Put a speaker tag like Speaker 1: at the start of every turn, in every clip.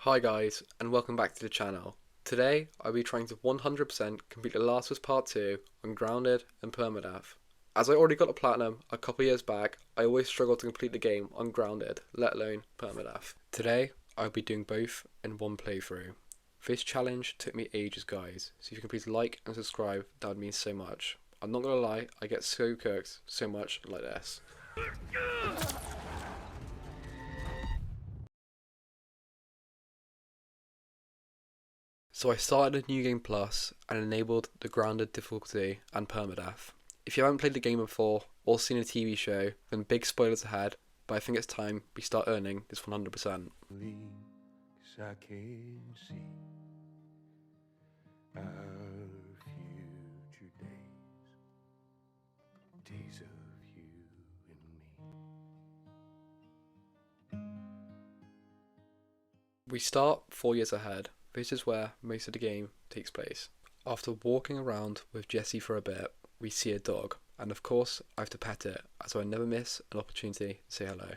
Speaker 1: Hi guys, and welcome back to the channel. Today, I'll be trying to 100% complete The Last of Us Part 2 on Grounded and Permadeath. As I already got a platinum a couple years back, I always struggle to complete the game on Grounded, let alone Permadeath. Today, I'll be doing both in one playthrough. This challenge took me ages guys, so if you can please like and subscribe, that would mean so much. I'm not gonna lie, I get so cooked so much like this. So I started a New Game Plus and enabled the Grounded difficulty and Permadeath. If you haven't played the game before or seen a TV show, then big spoilers ahead, but I think it's time we start earning this 100%.
Speaker 2: I can see our future days of you and me.
Speaker 1: We start 4 years ahead. This is where most of the game takes place. After walking around with Jesse for a bit, we see a dog, and of course I have to pet it, as I never miss an opportunity to say hello.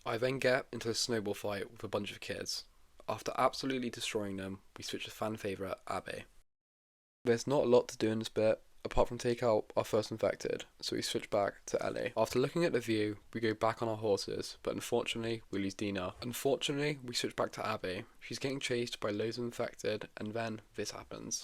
Speaker 1: I then get into a snowball fight with a bunch of kids. After absolutely destroying them, we switch to fan favourite Abby. There's not a lot to do in this bit, apart from take out our first infected, so we switch back to Ellie. After looking at the view, we go back on our horses, but unfortunately we lose Dina. Unfortunately, we switch back to Abby. She's getting chased by loads of infected, and then this happens.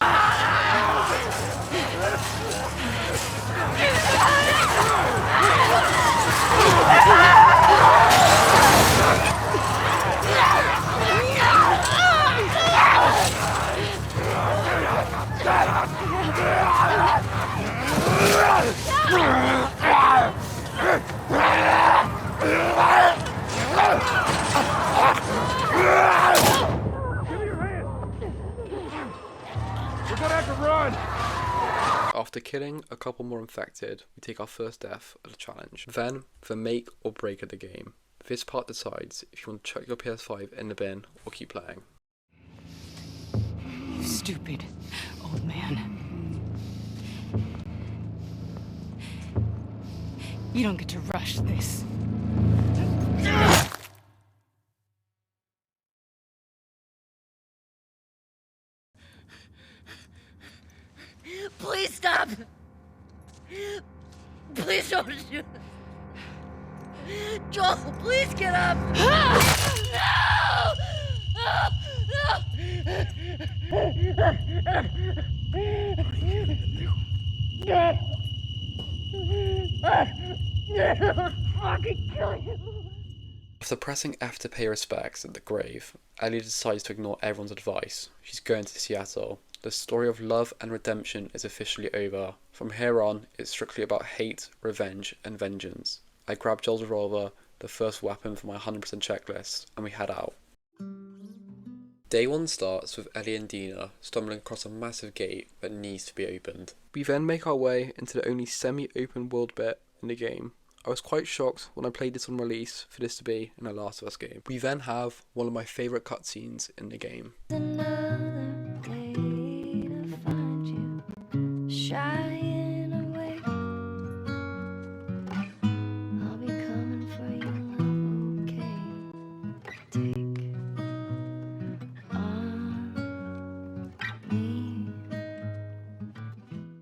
Speaker 1: After killing a couple more infected, we take our first death of the challenge. Then, the make or break of the game. This part decides if you want to chuck your PS5 in the bin or keep playing.
Speaker 3: You stupid old man. You don't get to rush this.
Speaker 4: Please stop! Please don't shoot! Joel, please get up! No! Fucking kill you!
Speaker 1: After pressing F to pay respects at the grave, Ellie decides to ignore everyone's advice. She's going to Seattle. The story of love and redemption is officially over. From here on, it's strictly about hate, revenge, and vengeance. I grab Joel's revolver, the first weapon for my 100% checklist, and we head out. Day 1 starts with Ellie and Dina stumbling across a massive gate that needs to be opened. We then make our way into the only semi-open world bit in the game. I was quite shocked when I played this on release for this to be in a Last of Us game. We then have one of my favourite cutscenes in the game.
Speaker 4: Shying away. I'll be coming for you, love, okay? Take on me.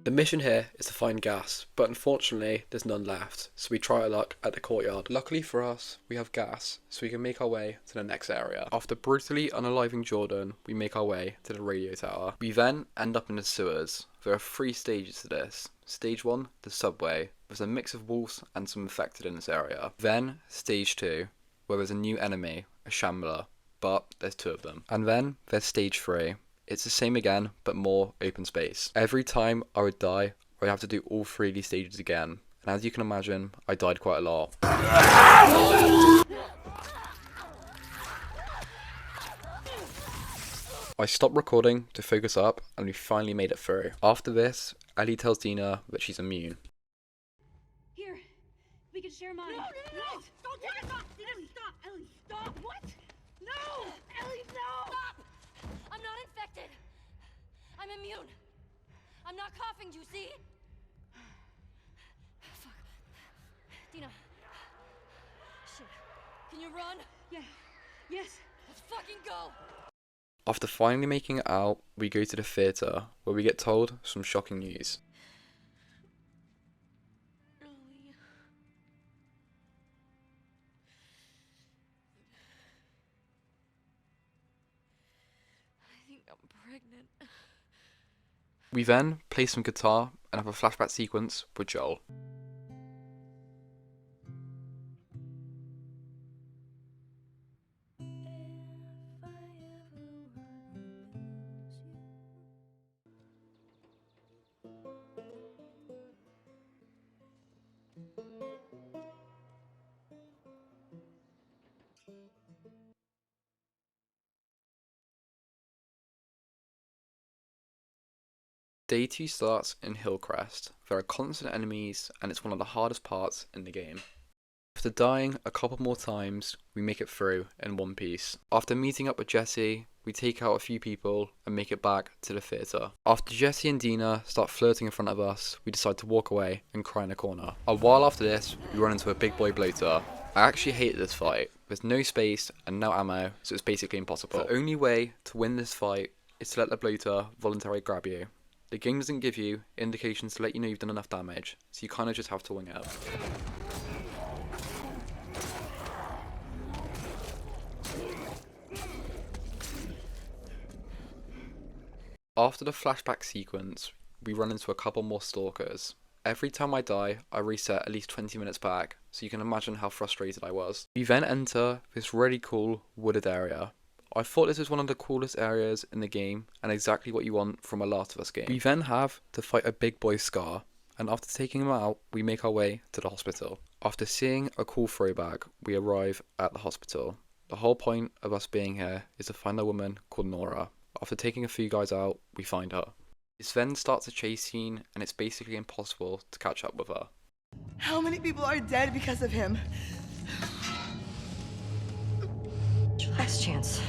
Speaker 1: The mission here is to find gas, but unfortunately there's none left, so we try our luck at the courtyard. Luckily for us, we have gas, so we can make our way to the next area. After brutally unaliving Jordan, we make our way to the radio tower. We then end up in the sewers. There are 3 stages to this. Stage 1, the subway. There's a mix of wolves and some infected in this area. Then, stage 2, where there's a new enemy, a shambler, but there's 2 of them. And then, there's stage 3. It's the same again, but more open space. Every time I would die, I would have to do all 3 of these stages again. And as you can imagine, I died quite a lot. I stopped recording to focus up, and we finally made it through. After this, Ellie tells Dina that she's immune.
Speaker 5: Here, we can share mine.
Speaker 4: No! Don't take it! Stop! Ellie, stop! Ellie, stop! What? No! Ellie, no!
Speaker 5: Stop! I'm not infected. I'm immune. I'm not coughing, do you see? Fuck. Dina. Shit. Can you run?
Speaker 3: Yeah. Yes.
Speaker 5: Let's fucking go!
Speaker 1: After finally making it out, we go to the theatre, where we get told some shocking news.
Speaker 5: Ellie. I think I'm pregnant.
Speaker 1: We then play some guitar and have a flashback sequence with Joel. Day 2 starts in Hillcrest. There are constant enemies and it's one of the hardest parts in the game. After dying a couple more times, we make it through in one piece. After meeting up with Jesse, we take out a few people and make it back to the theatre. After Jesse and Dina start flirting in front of us, we decide to walk away and cry in a corner. A while after this, we run into a big boy bloater. I actually hated this fight. There's no space and no ammo, so it's basically impossible. The only way to win this fight is to let the bloater voluntarily grab you. The game doesn't give you indications to let you know you've done enough damage, so you kind of just have to wing it. After the flashback sequence, we run into a couple more stalkers. Every time I die, I reset at least 20 minutes back, so you can imagine how frustrated I was. We then enter this really cool wooded area. I thought this was one of the coolest areas in the game, and exactly what you want from a Last of Us game. We then have to fight a big boy Scar, and after taking him out, we make our way to the hospital. After seeing a cool throwback, we arrive at the hospital. The whole point of us being here is to find a woman called Nora. After taking a few guys out, we find her. This then starts a chase scene, and it's basically impossible to catch up with her.
Speaker 6: How many people are dead because of him?
Speaker 3: Last chance.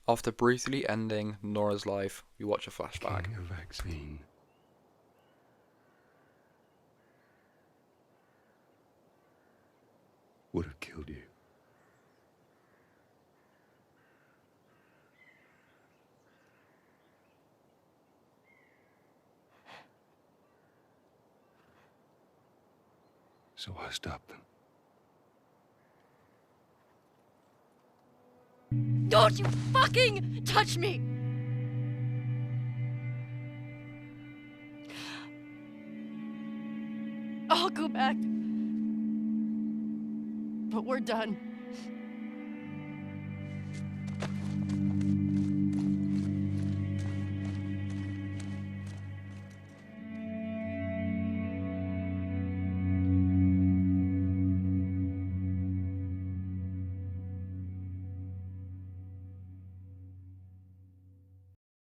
Speaker 1: After brutally ending Nora's life, we watch a flashback.
Speaker 2: Getting a vaccine would have killed you. So I stopped them.
Speaker 5: Don't you fucking touch me! I'll go back. But we're done.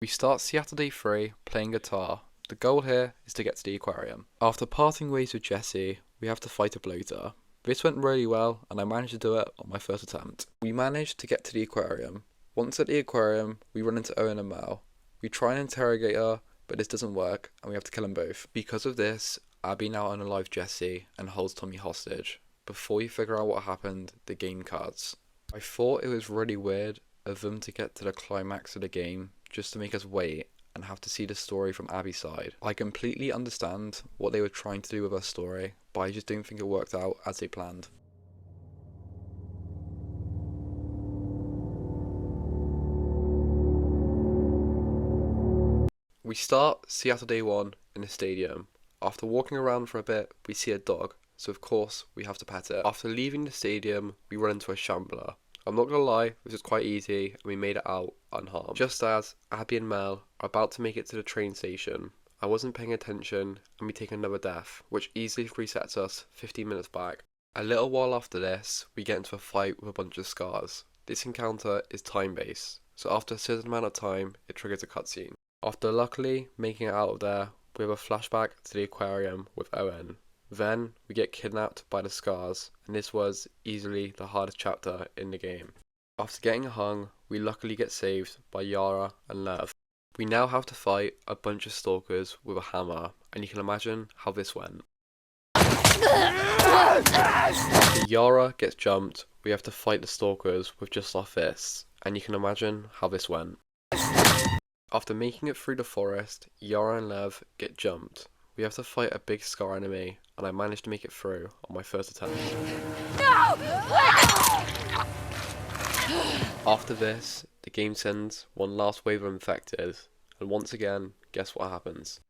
Speaker 1: We start Seattle Day 3 playing guitar. The goal here is to get to the aquarium. After parting ways with Jesse, we have to fight a bloater. This went really well and I managed to do it on my first attempt. We managed to get to the aquarium. Once at the aquarium, we run into Owen and Mel. We try and interrogate her, but this doesn't work and we have to kill them both. Because of this, Abby now unalives Jesse and holds Tommy hostage. Before you figure out what happened, the game cuts. I thought it was really weird of them to get to the climax of the game just to make us wait and have to see the story from Abby's side. I completely understand what they were trying to do with her story, but I just don't think it worked out as they planned. We start Seattle Day 1 in the stadium. After walking around for a bit, we see a dog, so of course we have to pet it. After leaving the stadium, we run into a shambler. I'm not gonna lie, this was quite easy and we made it out unharmed. Just as Abby and Mel are about to make it to the train station, I wasn't paying attention and we take another death, which easily resets us 15 minutes back. A little while after this, we get into a fight with a bunch of scars. This encounter is time-based, so after a certain amount of time, it triggers a cutscene. After luckily making it out of there, we have a flashback to the aquarium with Owen. Then we get kidnapped by the scars, and this was easily the hardest chapter in the game. After getting hung, we luckily get saved by Yara and Lev. We now have to fight a bunch of stalkers with a hammer, and you can imagine how this went. After Yara gets jumped, we have to fight the stalkers with just our fists, and you can imagine how this went. After making it through the forest, Yara and Lev get jumped. We have to fight a big scar enemy, and I managed to make it through on my first attempt. After this, the game sends one last wave of infected, and once again, guess what happens?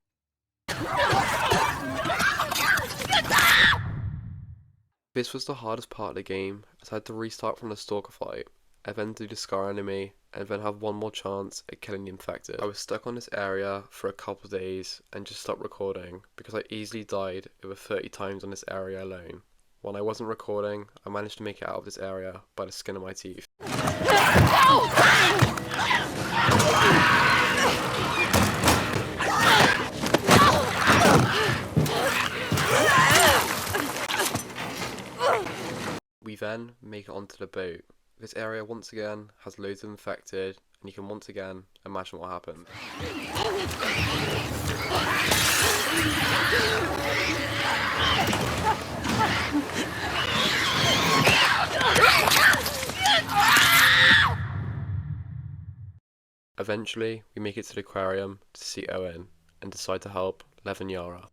Speaker 1: This was the hardest part of the game, as I had to restart from the stalker fight, and then do the scar enemy, and then have one more chance at killing the infected. I was stuck on this area for a couple of days and just stopped recording because I easily died over 30 times on this area alone. When I wasn't recording, I managed to make it out of this area by the skin of my teeth. We then make it onto the boat. This area once again has loads of infected, and you can once again imagine what happened. Eventually, we make it to the aquarium to see Owen and decide to help Lev and Yara.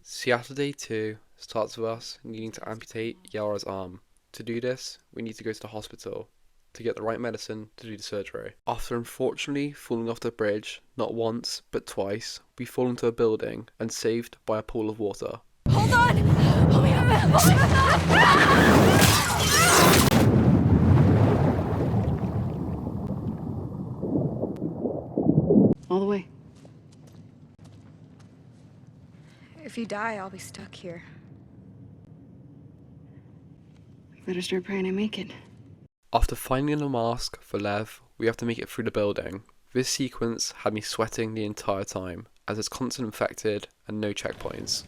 Speaker 1: Saturday 2 starts with us needing to amputate Yara's arm. To do this, we need to go to the hospital to get the right medicine to do the surgery. After unfortunately falling off the bridge, not once, but twice, we fall into a building and saved by a pool of water.
Speaker 5: Hold on! Hold me up! Hold me up!
Speaker 7: All the way.
Speaker 8: If you die, I'll be stuck here.
Speaker 7: We better start praying I make it.
Speaker 1: After finding a mask for Lev, we have to make it through the building. This sequence had me sweating the entire time, as it's constant infected and no checkpoints.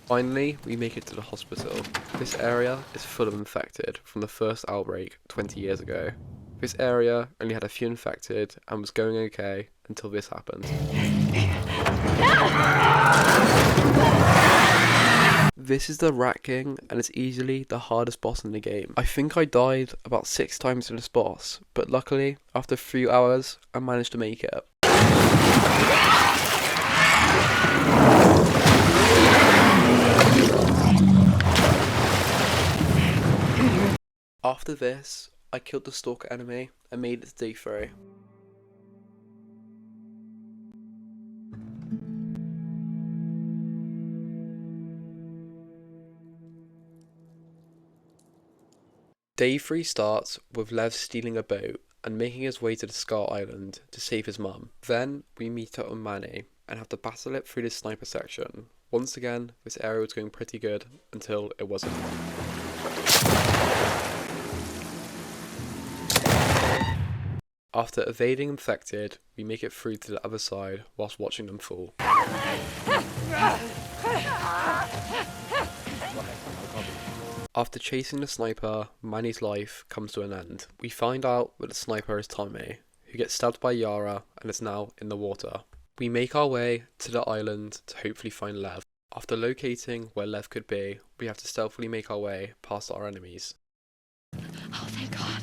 Speaker 1: Finally, we make it to the hospital. This area is full of infected from the first outbreak 20 years ago. This area only had a few infected and was going okay until this happened. This is the Rat King, and it's easily the hardest boss in the game. I think I died about 6 times to this boss, but luckily, after a few hours, I managed to make it. After this, I killed the stalker enemy and made it to day 3. Day 3 starts with Lev stealing a boat and making his way to the Scar Island to save his mum. Then we meet up with Manny and have to battle it through this sniper section. Once again, this area was going pretty good until it wasn't. After evading infected, we make it through to the other side whilst watching them fall. After chasing the sniper, Manny's life comes to an end. We find out that the sniper is Tommy, who gets stabbed by Yara and is now in the water. We make our way to the island to hopefully find Lev. After locating where Lev could be, we have to stealthily make our way past our enemies.
Speaker 3: Oh, thank God.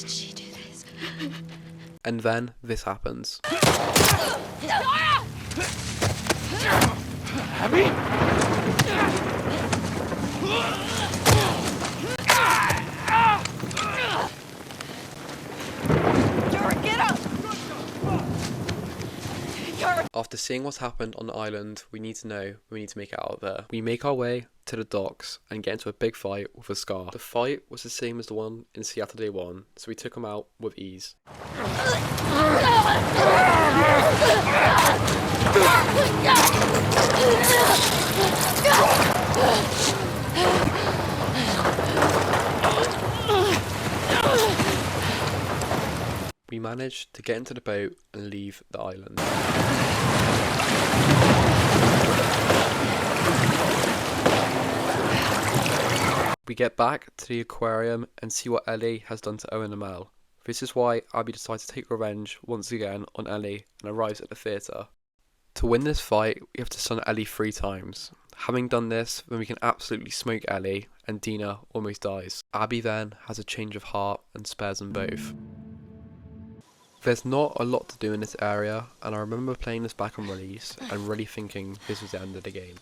Speaker 3: Did she do this?
Speaker 1: And then this happens. After seeing what's happened on the island, we need to make it out of there. We make our way to the docks and get into a big fight with a Scar. The fight was the same as the one in Saturday 1, so we took him out with ease. We manage to get into the boat and leave the island. We get back to the aquarium and see what Ellie has done to Owen and Mel. This is why Abby decides to take revenge once again on Ellie and arrives at the theatre. To win this fight, we have to stun Ellie 3 times. Having done this, then we can absolutely smoke Ellie, and Dina almost dies. Abby then has a change of heart and spares them both. There's not a lot to do in this area, and I remember playing this back on release and really thinking this was the end of the game.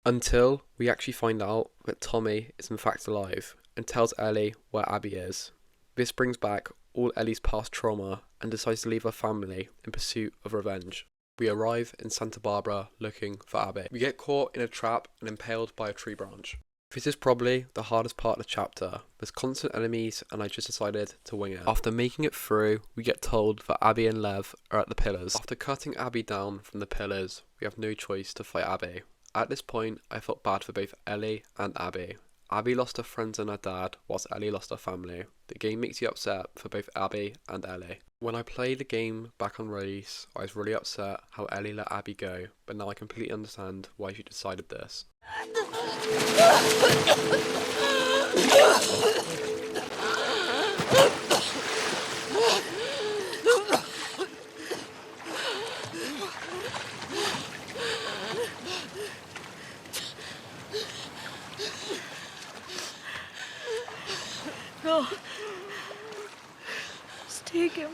Speaker 1: Until we actually find out that Tommy is in fact alive and tells Ellie where Abby is. This brings back all Ellie's past trauma and decides to leave her family in pursuit of revenge. We arrive in Santa Barbara looking for Abby. We get caught in a trap and impaled by a tree branch. This is probably the hardest part of the chapter. There's constant enemies and I just decided to wing it. After making it through, we get told that Abby and Lev are at the pillars. After cutting Abby down from the pillars, we have no choice to fight Abby. At this point, I felt bad for both Ellie and Abby. Abby lost her friends and her dad, whilst Ellie lost her family. The game makes you upset for both Abby and Ellie. When I played the game back on release, I was really upset how Ellie let Abby go, but now I completely understand why she decided this.
Speaker 6: No. Just take him.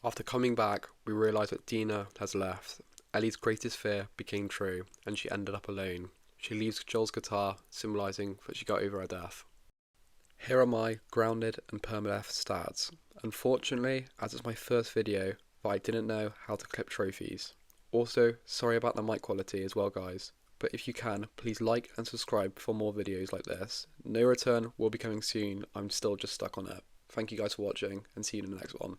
Speaker 1: After coming back, we realise that Dina has left. Ellie's greatest fear became true, and she ended up alone. She leaves Joel's guitar, symbolising that she got over her death. Here are my grounded and permadeath stats. Unfortunately, as it's my first video, I didn't know how to clip trophies. Also, sorry about the mic quality as well guys, but if you can, please like and subscribe for more videos like this. No Return will be coming soon, I'm still just stuck on it. Thank you guys for watching, and see you in the next one.